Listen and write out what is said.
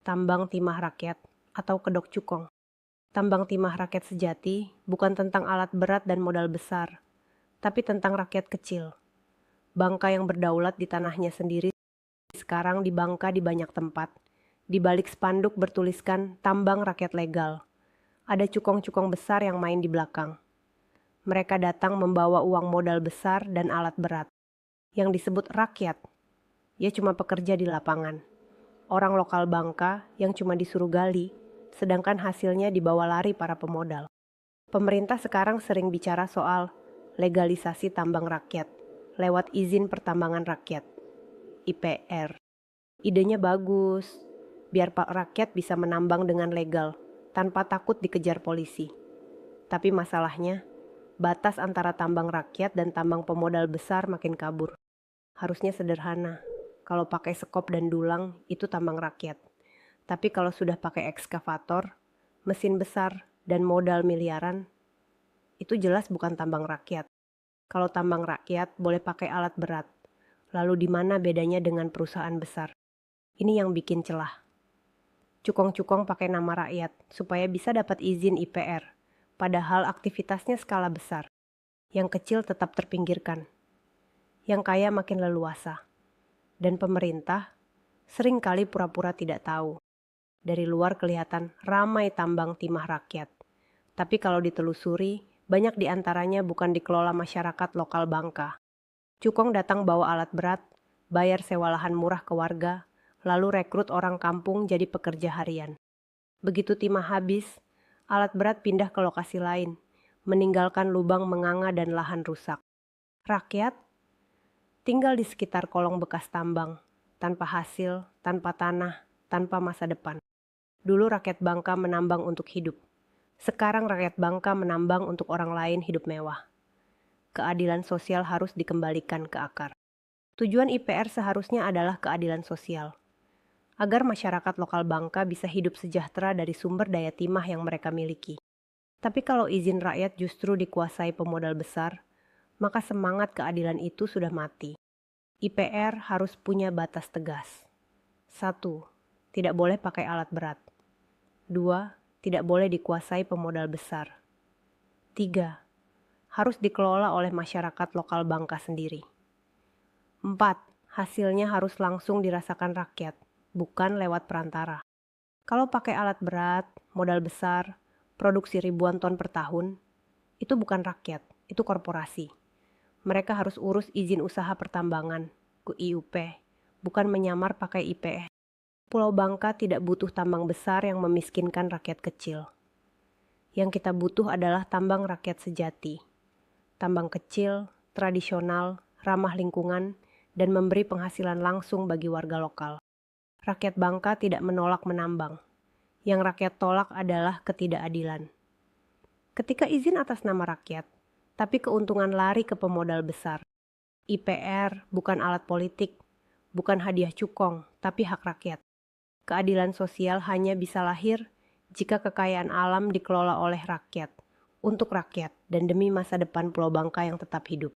tambang timah rakyat, atau kedok cukong. Tambang timah rakyat sejati bukan tentang alat berat dan modal besar, tapi tentang rakyat kecil. Bangka yang berdaulat di tanahnya sendiri sekarang dibangka di banyak tempat. Di balik spanduk bertuliskan tambang rakyat legal. Ada cukong-cukong besar yang main di belakang. Mereka datang membawa uang modal besar dan alat berat. Yang disebut rakyat, ya cuma pekerja di lapangan. Orang lokal Bangka yang cuma disuruh gali, sedangkan hasilnya dibawa lari para pemodal. Pemerintah sekarang sering bicara soal legalisasi tambang rakyat lewat izin pertambangan rakyat, IPR. Idenya bagus, biar pak rakyat bisa menambang dengan legal, tanpa takut dikejar polisi. Tapi masalahnya, batas antara tambang rakyat dan tambang pemodal besar makin kabur. Harusnya sederhana, kalau pakai sekop dan dulang itu tambang rakyat. Tapi kalau sudah pakai ekskavator, mesin besar, dan modal miliaran, itu jelas bukan tambang rakyat. Kalau tambang rakyat boleh pakai alat berat, lalu di mana bedanya dengan perusahaan besar? Ini yang bikin celah. Cukong-cukong pakai nama rakyat supaya bisa dapat izin IPR, padahal aktivitasnya skala besar. Yang kecil tetap terpinggirkan. Yang kaya makin leluasa. Dan pemerintah sering kali pura-pura tidak tahu. Dari luar kelihatan ramai tambang timah rakyat. Tapi kalau ditelusuri, banyak diantaranya bukan dikelola masyarakat lokal Bangka. Cukong datang bawa alat berat, bayar sewa lahan murah ke warga, lalu rekrut orang kampung jadi pekerja harian. Begitu timah habis, alat berat pindah ke lokasi lain, meninggalkan lubang menganga dan lahan rusak. Rakyat tinggal di sekitar kolong bekas tambang, tanpa hasil, tanpa tanah, tanpa masa depan. Dulu rakyat Bangka menambang untuk hidup. Sekarang rakyat Bangka menambang untuk orang lain hidup mewah. Keadilan sosial harus dikembalikan ke akar. Tujuan IPR seharusnya adalah keadilan sosial. Agar masyarakat lokal Bangka bisa hidup sejahtera dari sumber daya timah yang mereka miliki. Tapi kalau izin rakyat justru dikuasai pemodal besar, maka semangat keadilan itu sudah mati. IPR harus punya batas tegas. 1. Tidak boleh pakai alat berat. 2. Tidak boleh dikuasai pemodal besar. 3. Harus dikelola oleh masyarakat lokal Bangka sendiri. 4. Hasilnya harus langsung dirasakan rakyat, bukan lewat perantara. Kalau pakai alat berat, modal besar, produksi ribuan ton per tahun, itu bukan rakyat, itu korporasi. Mereka harus urus izin usaha pertambangan ke IUP, bukan menyamar pakai IPS. Pulau Bangka tidak butuh tambang besar yang memiskinkan rakyat kecil. Yang kita butuh adalah tambang rakyat sejati. Tambang kecil, tradisional, ramah lingkungan, dan memberi penghasilan langsung bagi warga lokal. Rakyat Bangka tidak menolak menambang. Yang rakyat tolak adalah ketidakadilan. Ketika izin atas nama rakyat, tapi keuntungan lari ke pemodal besar. IPR bukan alat politik, bukan hadiah cukong, tapi hak rakyat. Keadilan sosial hanya bisa lahir jika kekayaan alam dikelola oleh rakyat, untuk rakyat, dan demi masa depan Pulau Bangka yang tetap hidup.